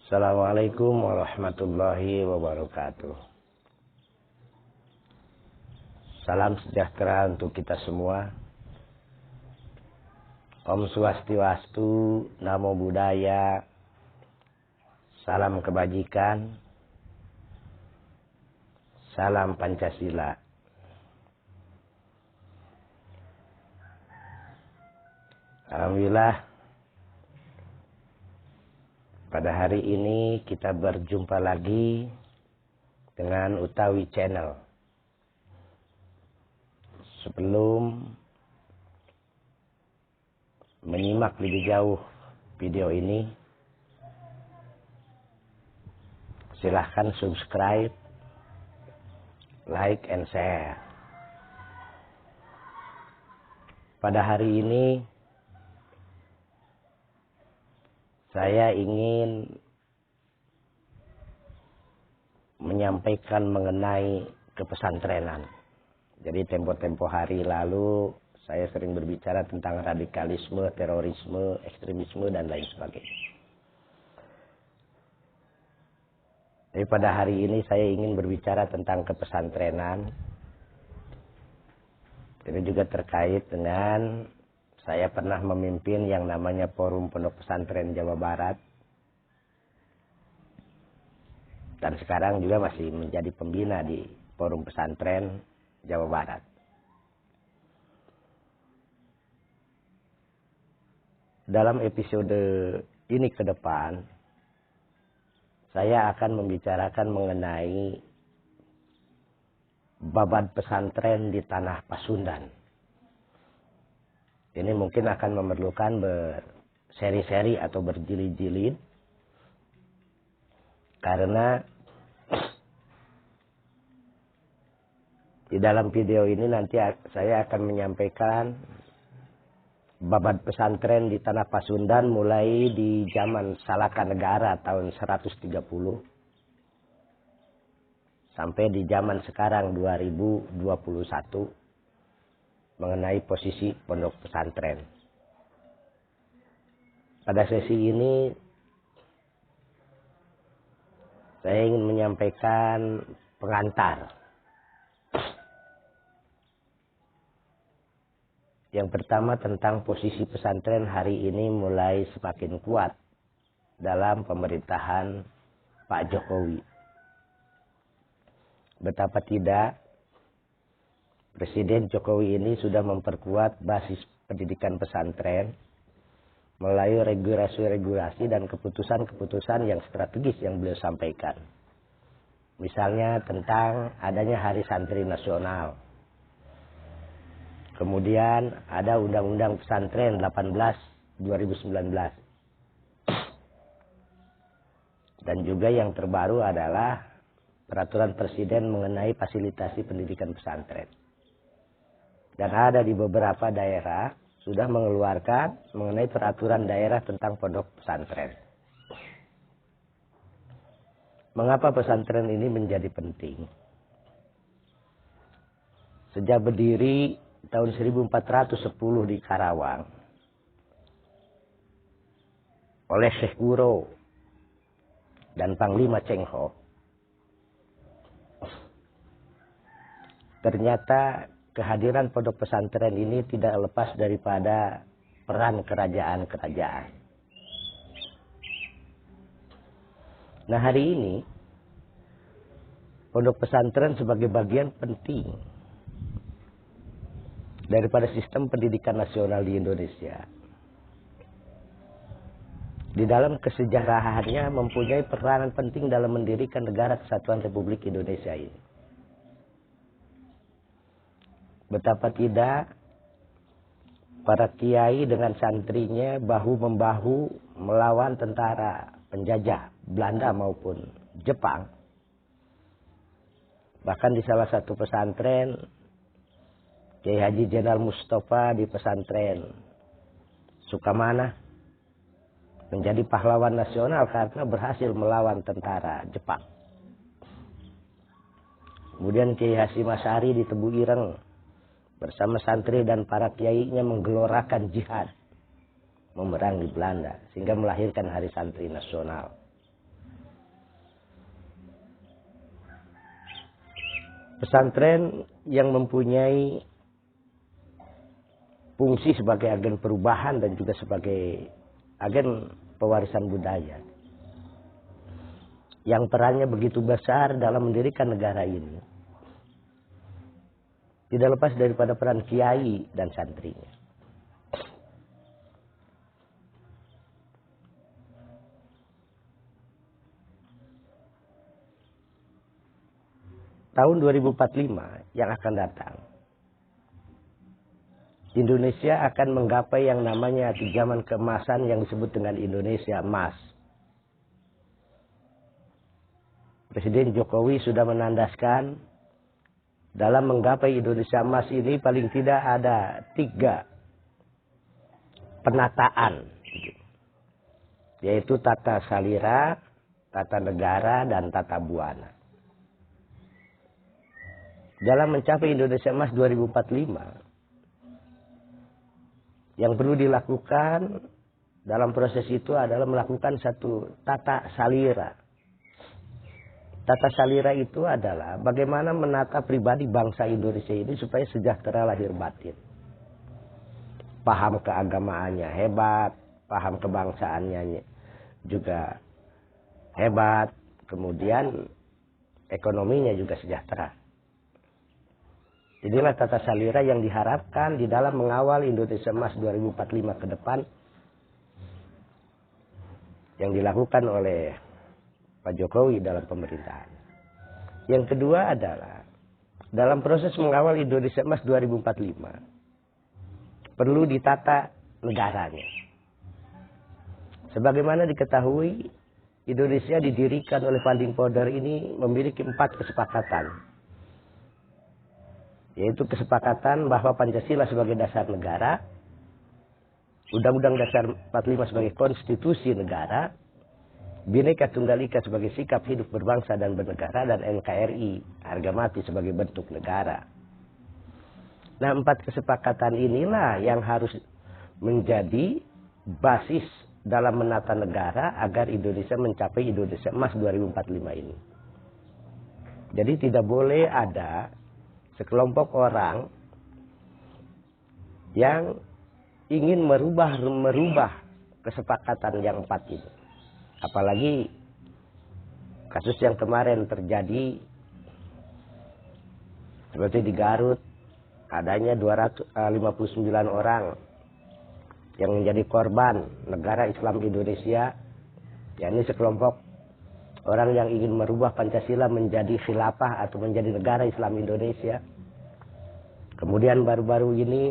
Assalamualaikum warahmatullahi wabarakatuh. Salam sejahtera untuk kita semua. Om Swastiastu, Namo Buddhaya, salam kebajikan, salam Pancasila. Alhamdulillah, pada hari ini kita berjumpa lagi dengan Utawi Channel. Sebelum menyimak lebih jauh video ini, silahkan subscribe, like, and share. Pada hari ini saya ingin menyampaikan mengenai kepesantrenan. Jadi tempo-tempo hari lalu saya sering berbicara tentang radikalisme, terorisme, ekstremisme, dan lain sebagainya. Jadi pada hari ini saya ingin berbicara tentang kepesantrenan. Ini juga terkait dengan saya pernah memimpin yang namanya Forum Pondok Pesantren Jawa Barat. Dan sekarang juga masih menjadi pembina di Forum Pesantren Jawa Barat. Dalam episode ini ke depan, saya akan membicarakan mengenai babad pesantren di tanah Pasundan. Ini mungkin akan memerlukan berseri-seri atau berjilid-jilid. Karena di dalam video ini nanti saya akan menyampaikan babad pesantren di tanah Pasundan mulai di zaman Salaka Negara tahun 130 sampai di zaman sekarang 2021 mengenai posisi pondok pesantren. Pada sesi ini saya ingin menyampaikan pengantar. Yang pertama tentang posisi pesantren hari ini mulai semakin kuat dalam pemerintahan Pak Jokowi. Betapa tidak, Presiden Jokowi ini sudah memperkuat basis pendidikan pesantren melalui regulasi-regulasi dan keputusan-keputusan yang strategis yang beliau sampaikan. Misalnya tentang adanya Hari Santri Nasional. Kemudian ada Undang-Undang Pesantren 18/2019. Dan juga yang terbaru adalah Peraturan Presiden mengenai fasilitasi pendidikan pesantren. Dan ada di beberapa daerah sudah mengeluarkan mengenai peraturan daerah tentang pondok pesantren. Mengapa pesantren ini menjadi penting? Sejak berdiri tahun 1410 di Karawang oleh Syekh Guro dan Panglima Cheng Ho, ternyata kehadiran pondok pesantren ini tidak lepas daripada peran kerajaan-kerajaan. Nah, hari ini pondok pesantren sebagai bagian penting daripada sistem pendidikan nasional di Indonesia. Di dalam kesejarahannya mempunyai peranan penting dalam mendirikan negara kesatuan Republik Indonesia ini. Betapa tidak para kiai dengan santrinya bahu-membahu melawan tentara penjajah Belanda maupun Jepang. Bahkan di salah satu pesantren, Kiai Haji Jenderal Mustafa di pesantren Sukamana menjadi pahlawan nasional karena berhasil melawan tentara Jepang. Kemudian Kiai Hasyim Asy'ari di Tebu Ireng bersama santri dan para kiainya menggelorakan jihad memerangi Belanda sehingga melahirkan Hari Santri Nasional. pesantren yang mempunyai fungsi sebagai agen perubahan dan juga sebagai agen pewarisan budaya, yang perannya begitu besar dalam mendirikan negara ini, tidak lepas daripada peran kiai dan santrinya. Tahun 2045 yang akan datang, Indonesia akan menggapai yang namanya zaman keemasan yang disebut dengan Indonesia Emas. Presiden Jokowi sudah menandaskan dalam menggapai Indonesia Emas ini paling tidak ada 3 penataan, yaitu tata salira, tata negara, dan tata buana. Dalam mencapai Indonesia Emas 2045, yang perlu dilakukan dalam proses itu adalah melakukan satu tata salira. Tata salira itu adalah bagaimana menata pribadi bangsa Indonesia ini supaya sejahtera lahir batin. Paham keagamaannya hebat, paham kebangsaannya juga hebat, kemudian ekonominya juga sejahtera. Inilah tata salira yang diharapkan di dalam mengawal Indonesia Emas 2045 ke depan yang dilakukan oleh Pak Jokowi dalam pemerintahan. Yang kedua adalah dalam proses mengawal Indonesia Emas 2045 perlu ditata negaranya. Sebagaimana diketahui, Indonesia didirikan oleh founding father ini memiliki 4 kesepakatan. Yaitu kesepakatan bahwa Pancasila sebagai dasar negara, Undang-Undang Dasar 45 sebagai konstitusi negara, Bhinneka Tunggal Ika sebagai sikap hidup berbangsa dan bernegara, dan NKRI harga mati sebagai bentuk negara. Nah, 4 kesepakatan inilah yang harus menjadi basis dalam menata negara agar Indonesia mencapai Indonesia Emas 2045 ini. Jadi tidak boleh ada sekelompok orang yang ingin merubah kesepakatan yang 4 ini. Apalagi kasus yang kemarin terjadi seperti di Garut, adanya 259 orang yang menjadi korban negara Islam Indonesia, yakni sekelompok orang yang ingin merubah Pancasila menjadi khilafah atau menjadi negara Islam Indonesia. Kemudian baru-baru ini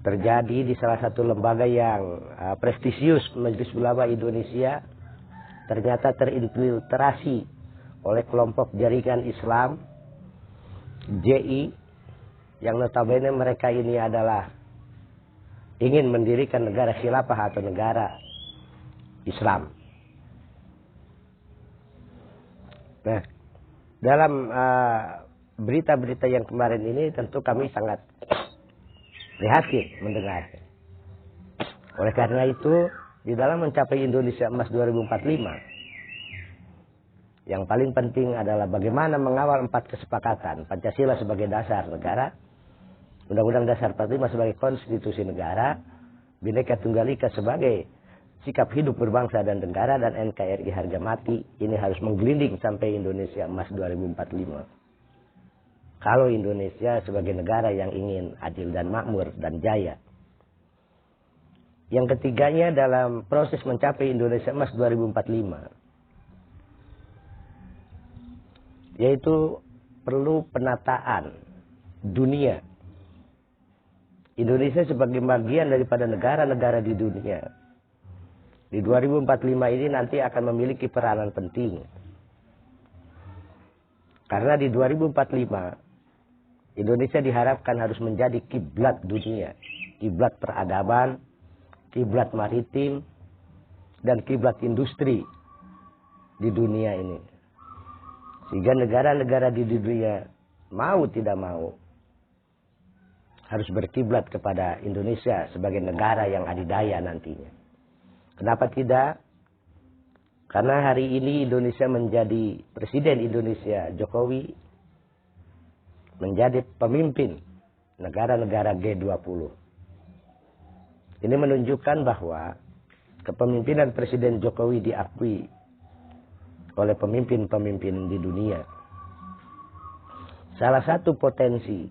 terjadi di salah satu lembaga yang prestisius, Majelis Ulama Indonesia, ternyata terinfiltrasi oleh kelompok jaringan Islam, JI, yang notabene mereka ini adalah ingin mendirikan negara khilafah atau negara Islam. Nah, dalam berita-berita yang kemarin ini tentu kami sangat prihatin mendengarnya. Oleh karena itu, di dalam mencapai Indonesia Emas 2045, yang paling penting adalah bagaimana mengawal 4 kesepakatan. Pancasila sebagai dasar negara, Undang-Undang Dasar 45 sebagai konstitusi negara, Bhinneka Tunggal Ika sebagai sikap hidup berbangsa dan negara, dan NKRI harga mati. Ini harus menggelinding sampai Indonesia Emas 2045. Kalau Indonesia sebagai negara yang ingin adil dan makmur dan jaya. Yang ketiganya dalam proses mencapai Indonesia Emas 2045, yaitu perlu penataan dunia. Indonesia sebagai bagian daripada negara-negara di dunia. Di 2045 ini nanti akan memiliki peranan penting. Karena di 2045, Indonesia diharapkan harus menjadi kiblat dunia. Kiblat peradaban, kiblat maritim, dan kiblat industri di dunia ini. Sehingga negara-negara di dunia mau tidak mau harus berkiblat kepada Indonesia sebagai negara yang adidaya nantinya. Kenapa tidak? Karena hari ini Indonesia menjadi Presiden Indonesia Jokowi menjadi pemimpin negara-negara G20. Ini menunjukkan bahwa kepemimpinan Presiden Jokowi diakui oleh pemimpin-pemimpin di dunia. Salah satu potensi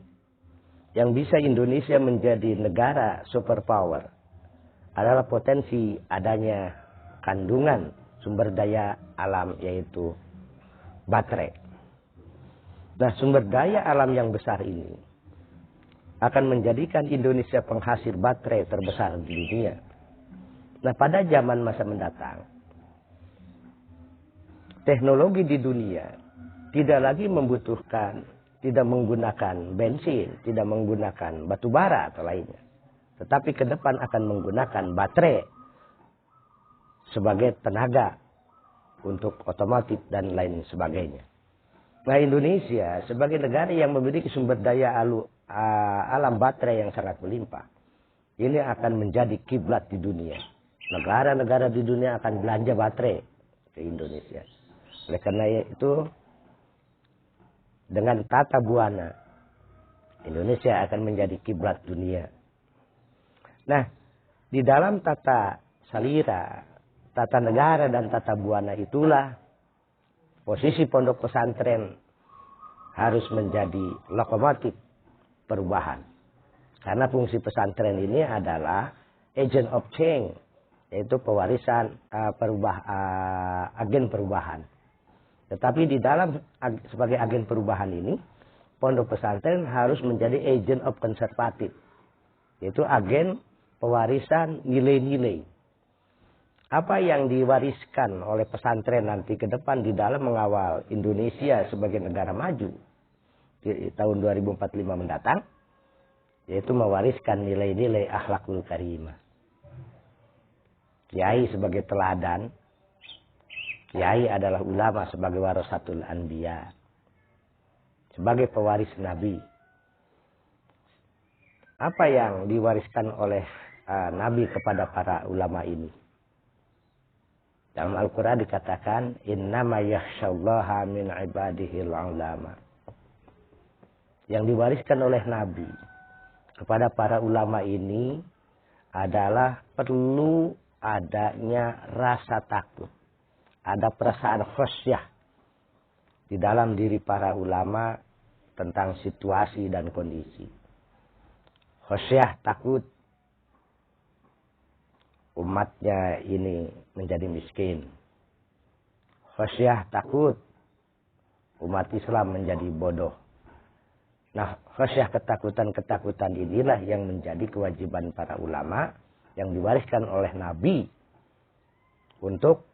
yang bisa Indonesia menjadi negara superpower adalah potensi adanya kandungan sumber daya alam, yaitu baterai. Nah, sumber daya alam yang besar ini akan menjadikan Indonesia penghasil baterai terbesar di dunia. Nah, pada zaman masa mendatang, teknologi di dunia tidak lagi membutuhkan, tidak menggunakan bensin, tidak menggunakan batu bara atau lainnya. Tetapi ke depan akan menggunakan baterai sebagai tenaga untuk otomotif dan lain sebagainya. Nah, Indonesia sebagai negara yang memiliki sumber daya alam baterai yang sangat melimpah, ini akan menjadi kiblat di dunia. Negara-negara di dunia akan belanja baterai ke Indonesia. Oleh karena itu, dengan tata buana, Indonesia akan menjadi kiblat dunia. Nah, di dalam tata salira, tata negara dan tata buana itulah posisi pondok pesantren harus menjadi lokomotif perubahan. Karena fungsi pesantren ini adalah agent of change, yaitu pewarisan agen perubahan. Tetapi di dalam sebagai agen perubahan ini, pondok pesantren harus menjadi agent of konservatif, yaitu agen pewarisan nilai-nilai. Apa yang diwariskan oleh pesantren nanti ke depan di dalam mengawal Indonesia sebagai negara maju di tahun 2045 mendatang, yaitu mewariskan nilai-nilai akhlakul karimah. Kiai sebagai teladan, kiai adalah ulama sebagai warasatul anbiya, sebagai pewaris Nabi. Apa yang diwariskan oleh Nabi kepada para ulama ini? Dalam Al-Quran dikatakan, innama yakhshallaha min ibadihil ulama. Yang diwariskan oleh Nabi kepada para ulama ini adalah perlu adanya rasa takut. Ada perasaan khosyah di dalam diri para ulama tentang situasi dan kondisi. Khosyah, takut umatnya ini menjadi miskin. Khosyah, takut umat Islam menjadi bodoh. Nah, khosyah, ketakutan-ketakutan inilah yang menjadi kewajiban para ulama yang diwariskan oleh Nabi untuk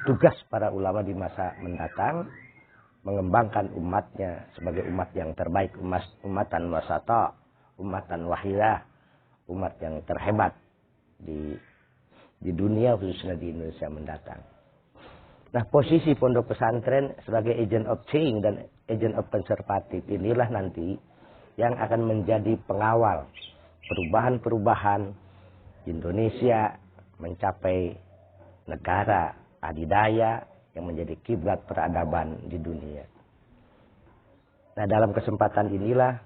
tugas para ulama di masa mendatang, mengembangkan umatnya sebagai umat yang terbaik, umatan wasata, umatan wahidah, umat yang terhebat di dunia, khususnya di Indonesia mendatang. Nah, posisi pondok pesantren sebagai agent of change dan agent of konservatif inilah nanti yang akan menjadi pengawal perubahan-perubahan Indonesia mencapai negara adidaya yang menjadi kiblat peradaban di dunia. Nah, dalam kesempatan inilah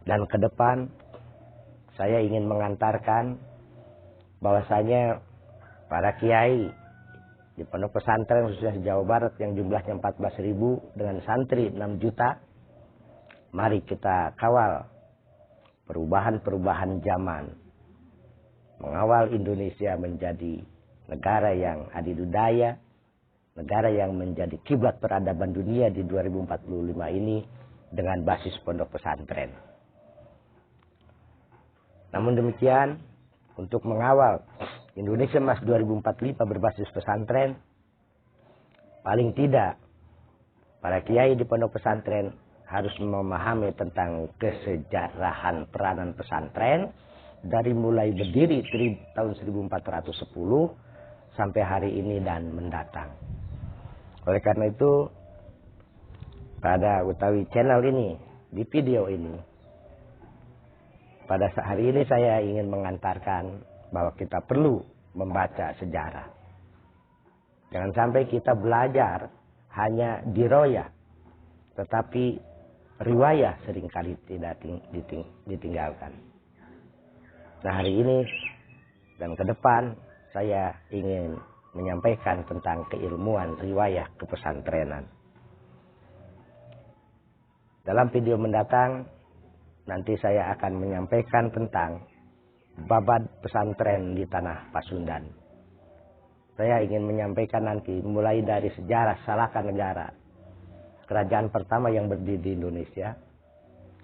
dan ke depan saya ingin mengantarkan bahwasanya para kiai di pondok pesantren khususnya di Jawa Barat yang jumlahnya 14.000 dengan santri 6 juta, mari kita kawal perubahan-perubahan zaman, mengawal Indonesia menjadi negara yang adidaya, negara yang menjadi kiblat peradaban dunia di 2045 ini dengan basis pondok pesantren. Namun demikian, untuk mengawal Indonesia Emas 2045 berbasis pesantren, paling tidak para kiai di pondok pesantren harus memahami tentang kesejarahan peranan pesantren dari mulai berdiri tahun 1410 sampai hari ini dan mendatang. Oleh karena itu, pada utawi channel ini, di video ini, pada hari ini saya ingin mengantarkan bahwa kita perlu membaca sejarah. Jangan sampai kita belajar hanya diroya, tetapi riwayah seringkali tidak ditinggalkan. Nah, hari ini dan ke depan saya ingin menyampaikan tentang keilmuan riwayah kepesantrenan. Dalam video mendatang nanti saya akan menyampaikan tentang babad pesantren di tanah Pasundan. Saya ingin menyampaikan nanti mulai dari sejarah Salaka Negara, kerajaan pertama yang berdiri di Indonesia.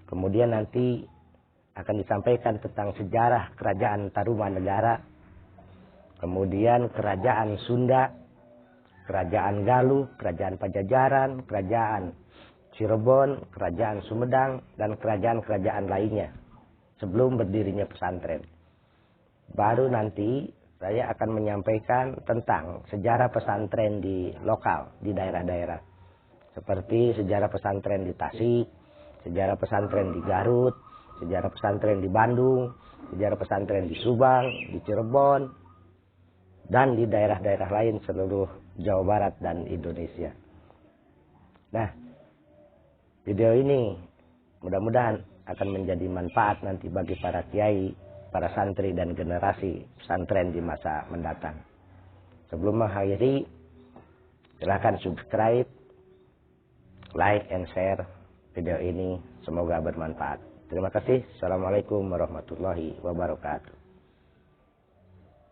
Kemudian nanti akan disampaikan tentang sejarah kerajaan Tarumanegara, kemudian kerajaan Sunda, kerajaan Galuh, kerajaan Pajajaran, kerajaan Cirebon, kerajaan Sumedang, dan kerajaan-kerajaan lainnya sebelum berdirinya pesantren. Baru nanti saya akan menyampaikan tentang sejarah pesantren di lokal, di daerah-daerah. Seperti sejarah pesantren di Tasik, sejarah pesantren di Garut, sejarah pesantren di Bandung, sejarah pesantren di Subang, di Cirebon, dan di daerah-daerah lain seluruh Jawa Barat dan Indonesia. Nah, video ini mudah-mudahan akan menjadi manfaat nanti bagi para kiai, para santri dan generasi pesantren di masa mendatang. Sebelum mengakhiri, silahkan subscribe, like, and share video ini. Semoga bermanfaat. Terima kasih. Assalamualaikum warahmatullahi wabarakatuh.